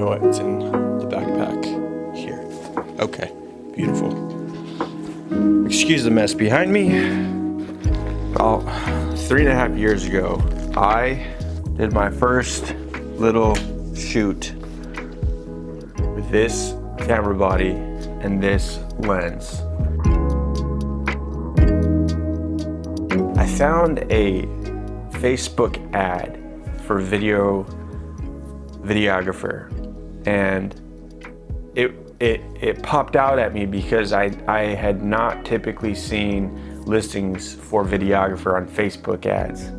Oh, it's in the backpack here. Okay, beautiful. Excuse the mess behind me. About 3.5 years ago, I did my first little shoot with this camera body and this lens. I found a Facebook ad for videographer, and it popped out at me because I had not typically seen listings for videographer on Facebook ads,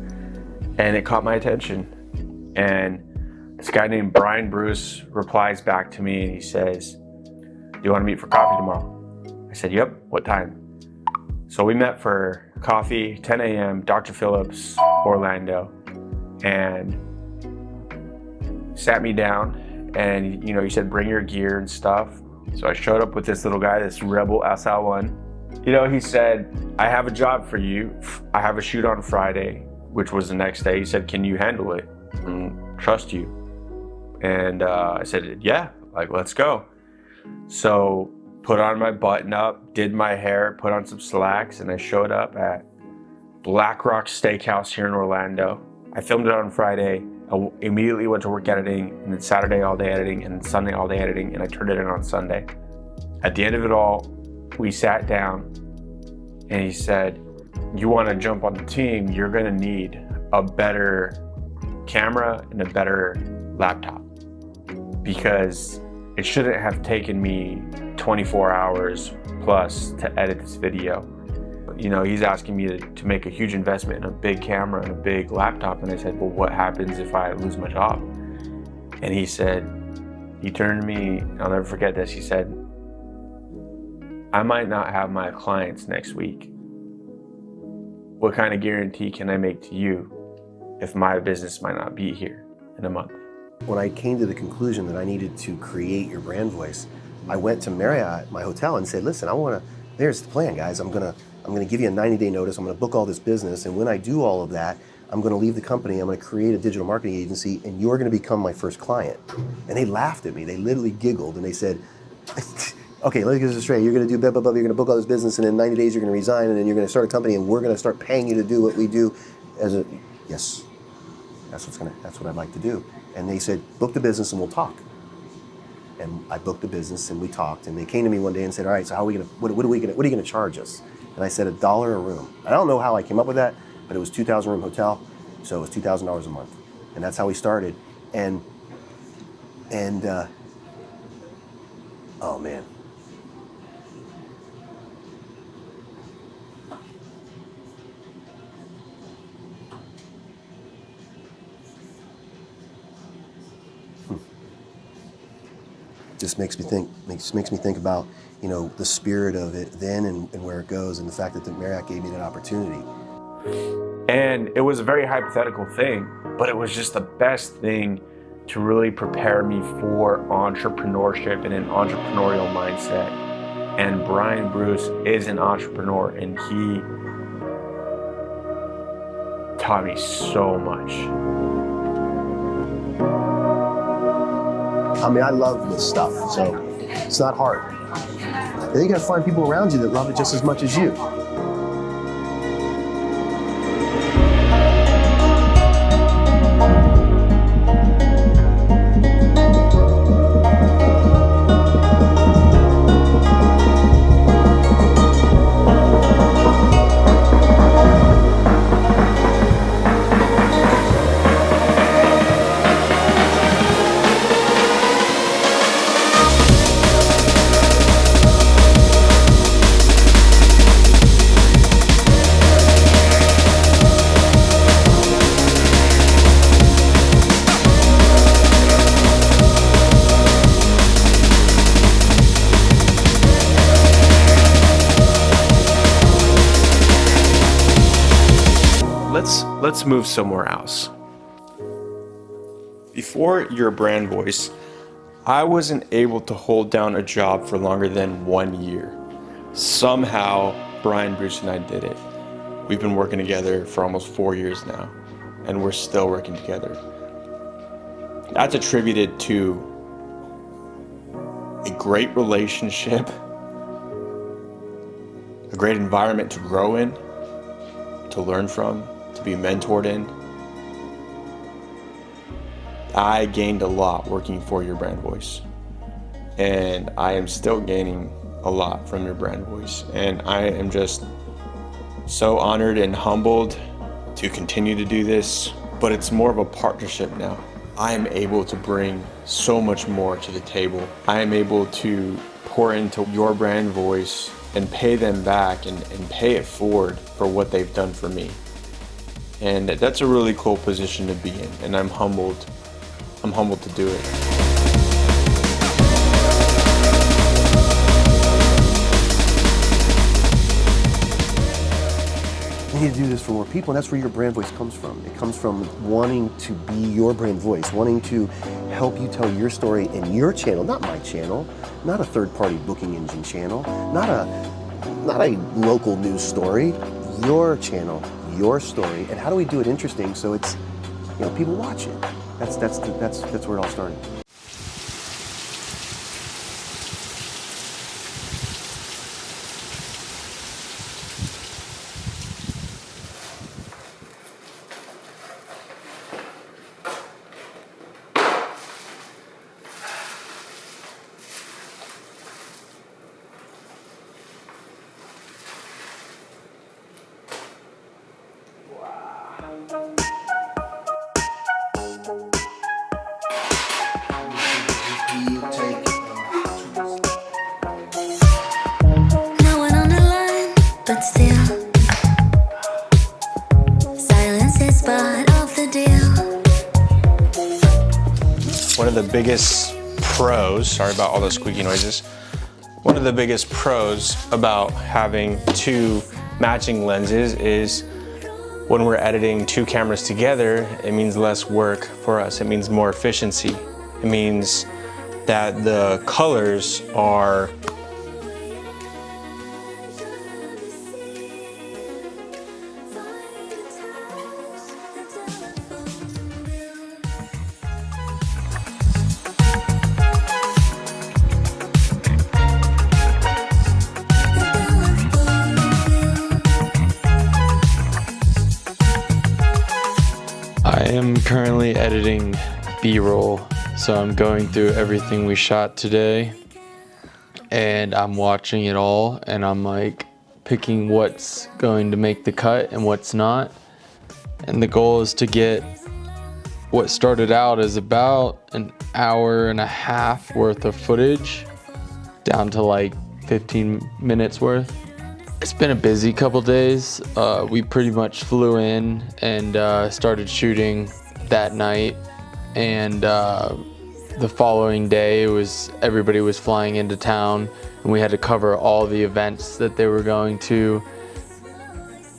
and it caught my attention. And this guy named Brian Bruce replies back to me and he says, "Do you want to meet for coffee tomorrow?" I said, "Yep, what time?" So we met for coffee, 10 a.m., Dr. Phillips, Orlando, and sat me down, and he said, bring your gear and stuff. So I showed up with this little guy, this Rebel SL1. He said, "I have a job for you. I have a shoot on Friday," which was the next day. He said, "Can you handle it? Trust you." And I said, "Yeah, let's go." So put on my button up, did my hair, put on some slacks, and I showed up at Black Rock Steakhouse here in Orlando. I filmed it on Friday. I immediately went to work editing, and then Saturday all day editing, and then Sunday all day editing, and I turned it in on Sunday. At the end of it all, we sat down, and he said, "You want to jump on the team, you're going to need a better camera and a better laptop, because it shouldn't have taken me 24 hours plus to edit this video." He's asking me to make a huge investment in a big camera and a big laptop. And I said, "Well, what happens if I lose my job?" And he turned to me, I'll never forget this. He said, "I might not have my clients next week. What kind of guarantee can I make to you if my business might not be here in a month?" When I came to the conclusion that I needed to create your brand voice, I went to Marriott, my hotel, and said, "Listen, there's the plan, guys. I'm gonna give you a 90-day notice. I'm gonna book all this business, and when I do all of that, I'm gonna leave the company. I'm gonna create a digital marketing agency, and you're gonna become my first client." And they laughed at me. They literally giggled, and they said, "Okay, let's get this straight. You're gonna do blah, blah, blah. You're gonna book all this business, and in 90 days you're gonna resign, and then you're gonna start a company, and we're gonna start paying you to do what we do." Yes, that's what I'd like to do. And they said, "Book the business, and we'll talk." And I booked the business, and we talked. And they came to me one day and said, "All right, so what are you gonna charge us?" And I said, $1 a room. I don't know how I came up with that, but it was 2,000 room hotel, so it was $2,000 a month. And that's how we started. And oh man. Just makes me think about the spirit of it then and where it goes, and the fact that the Marriott gave me that opportunity. And it was a very hypothetical thing, but it was just the best thing to really prepare me for entrepreneurship and an entrepreneurial mindset. And Brian Bruce is an entrepreneur, and he taught me so much. I mean, I love this stuff, so it's not hard. And you gotta find people around you that love it just as much as you. Let's move somewhere else. Before your brand voice, I wasn't able to hold down a job for longer than 1 year. Somehow, Brian Bruce and I did it. We've been working together for almost 4 years now, and we're still working together. That's attributed to great relationship, a great environment to grow in, to learn from, to be mentored in. I gained a lot working for your brand voice, and I am still gaining a lot from your brand voice, and I am just so honored and humbled to continue to do this, but it's more of a partnership now. I am able to bring so much more to the table. I am able to pour into your brand voice and pay them back and pay it forward for what they've done for me. And that's a really cool position to be in, and I'm humbled. I'm humbled to do it. We need to do this for more people, and that's where your brand voice comes from. It comes from wanting to be your brand voice, wanting to help you tell your story in your channel, not my channel, not a third-party booking engine channel, not a local news story, your channel, your story. And how do we do it interesting so it's, people watch it? That's where it all started. One of the biggest pros, sorry about all those squeaky noises, one of the biggest pros about having two matching lenses is when we're editing two cameras together, it means less work for us. It means more efficiency. It means that the colors are I am currently editing B-roll, so I'm going through everything we shot today and I'm watching it all and I'm like picking what's going to make the cut and what's not. And the goal is to get what started out as about an hour and a half worth of footage down to like 15 minutes worth. It's been a busy couple days. We pretty much flew in and started shooting that night, and the following day everybody was flying into town and we had to cover all the events that they were going to,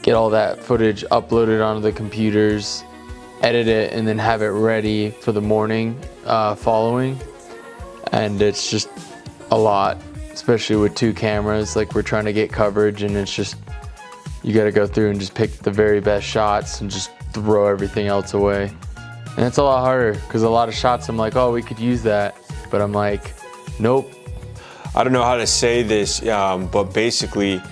get all that footage uploaded onto the computers, edit it, and then have it ready for the morning following. And it's just a lot, especially with two cameras. Like, we're trying to get coverage and it's just, you got to go through and just pick the very best shots and just throw everything else away. And it's a lot harder because a lot of shots I'm like, oh, we could use that, but I'm like, nope. I don't know how to say this, but basically,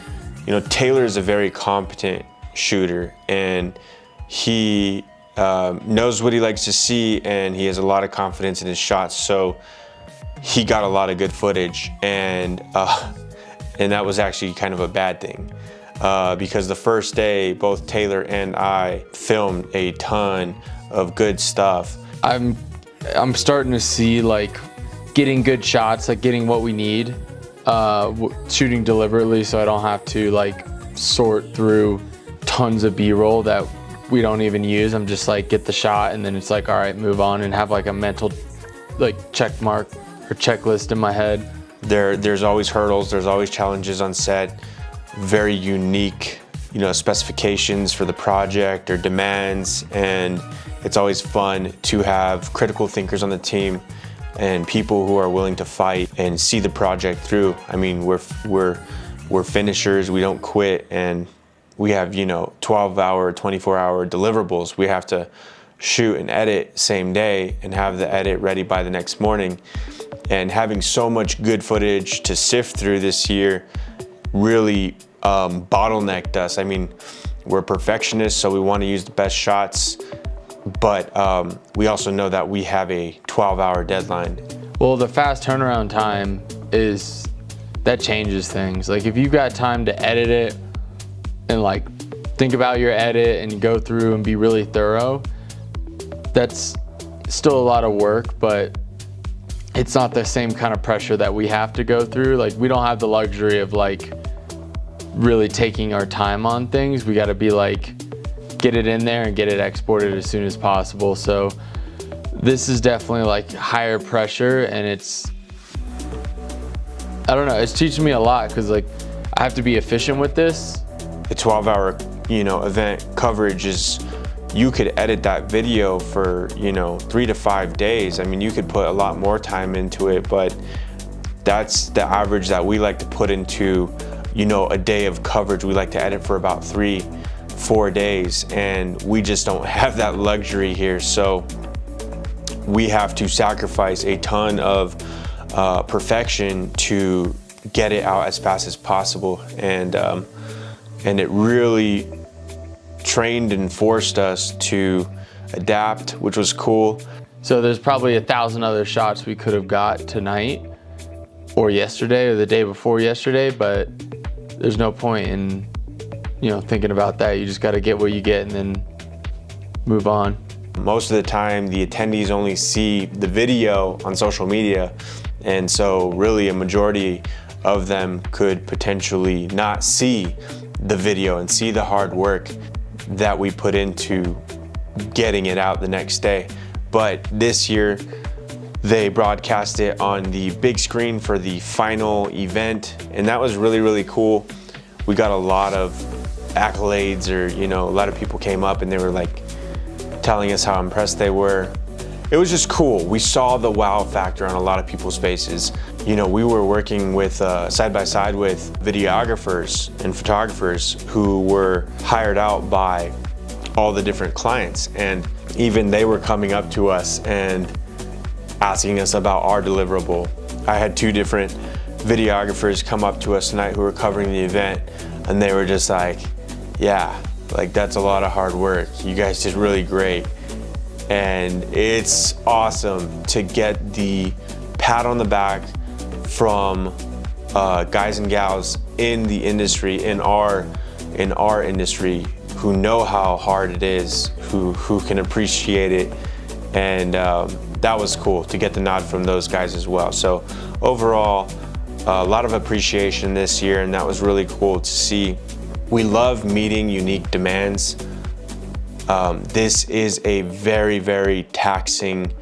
Taylor is a very competent shooter, and he knows what he likes to see, and he has a lot of confidence in his shots. So he got a lot of good footage, and that was actually kind of a bad thing, because the first day, both Taylor and I filmed a ton of good stuff. I'm starting to see like getting good shots, like getting what we need, shooting deliberately so I don't have to like sort through tons of B-roll that we don't even use. I'm just like, get the shot and then it's like, all right, move on, and have like a mental like check mark or checklist in my head. There's always hurdles, there's always challenges on set, very unique, specifications for the project or demands, and it's always fun to have critical thinkers on the team and people who are willing to fight and see the project through. I mean, we're finishers, we don't quit, and we have 12-hour, 24-hour deliverables. We have to shoot and edit same day and have the edit ready by the next morning. And having so much good footage to sift through this year really bottlenecked us. I mean, we're perfectionists, so we want to use the best shots, but we also know that we have a 12-hour deadline. Well, the fast turnaround time that changes things. Like if you've got time to edit it and like think about your edit and go through and be really thorough, that's still a lot of work, but it's not the same kind of pressure that we have to go through. Like we don't have the luxury of like really taking our time on things. We got to be like, get it in there and get it exported as soon as possible. So this is definitely like higher pressure, and I don't know, it's teaching me a lot because like I have to be efficient with this. The 12-hour, event coverage is, you could edit that video for, 3 to 5 days. I mean, you could put a lot more time into it, but that's the average that we like to put into, a day of coverage. We like to edit for about 3-4 days, and we just don't have that luxury here. So we have to sacrifice a ton of perfection to get it out as fast as possible. And it really trained and forced us to adapt, which was cool. So there's probably 1,000 other shots we could have got tonight or yesterday or the day before yesterday, but there's no point in, thinking about that. You just got to get what you get and then move on. Most of the time, the attendees only see the video on social media, and so really a majority of them could potentially not see the video and see the hard work that we put into getting it out the next day. But this year, they broadcast it on the big screen for the final event, and that was really, really cool. We got a lot of accolades, or a lot of people came up and they were like telling us how impressed they were. It was just cool. We saw the wow factor on a lot of people's faces. We were working with side by side with videographers and photographers who were hired out by all the different clients, and even they were coming up to us and asking us about our deliverable. I had 2 different videographers come up to us tonight who were covering the event, and they were just like, yeah, like that's a lot of hard work. You guys did really great. And it's awesome to get the pat on the back from guys and gals in the industry, in our industry, who know how hard it is, who can appreciate it. And that was cool to get the nod from those guys as well. So overall, a lot of appreciation this year, and that was really cool to see. We love meeting unique demands. This is a very, very taxing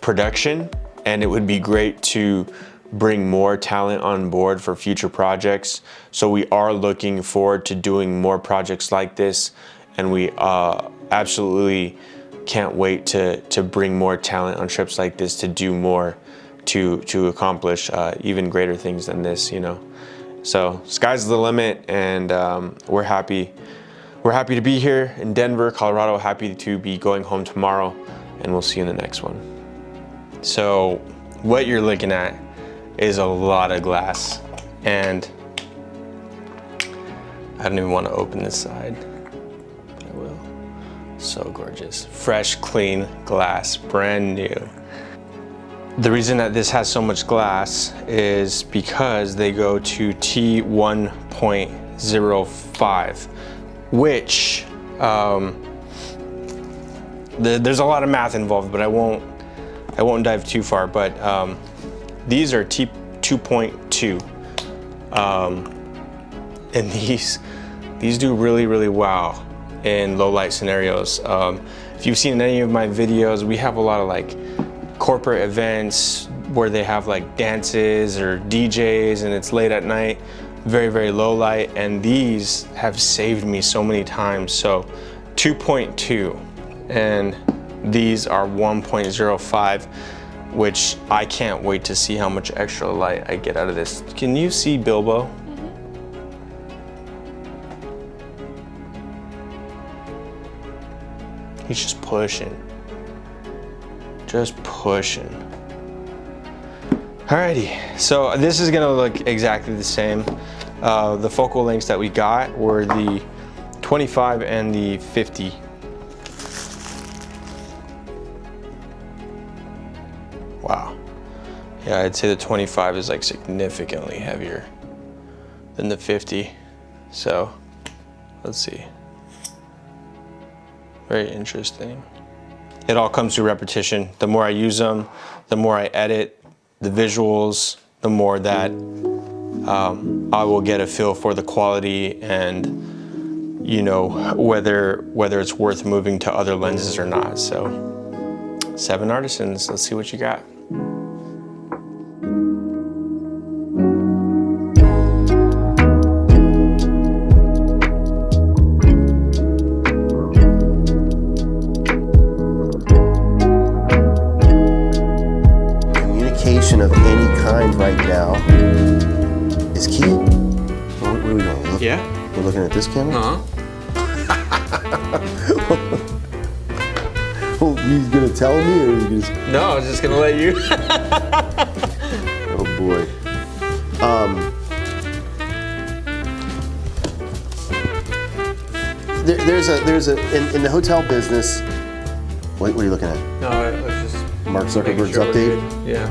production, and it would be great to bring more talent on board for future projects. So we are looking forward to doing more projects like this, and we absolutely can't wait to bring more talent on trips like this, to do more, to accomplish even greater things than this, So sky's the limit, and we're happy. We're happy to be here in Denver, Colorado, happy to be going home tomorrow, and we'll see you in the next one. So what you're looking at is a lot of glass, and I don't even want to open this side. I will. So gorgeous. Fresh, clean glass, brand new. The reason that this has so much glass is because they go to T1.05, which there's a lot of math involved, but I won't dive too far. But these are T2.2, and these do really, really well in low light scenarios. If you've seen any of my videos, we have a lot of like corporate events where they have like dances or DJs, and it's late at night, very, very low light, and these have saved me so many times. So 2.2, and these are 1.05, which I can't wait to see how much extra light I get out of this. Can you see Bilbo? Mm-hmm. He's just pushing. Just pushing. Alrighty, so this is gonna look exactly the same. The focal lengths that we got were the 25 and the 50. Wow. Yeah, I'd say the 25 is like significantly heavier than the 50. So, let's see. Very interesting. It all comes through repetition. The more I use them, the more I edit the visuals, the more that I will get a feel for the quality and, you know, whether it's worth moving to other lenses or not. So 7 Artisans, let's see what you got. Communication of any kind right now is key. What are we doing? Yeah? We're looking at this camera? Uh-huh. Well, you gonna tell me or you just... No, I was just gonna let you. Oh boy. There's a in the hotel business. What are you looking at? No, it was just Mark Zuckerberg's making sure update. we're good. Yeah.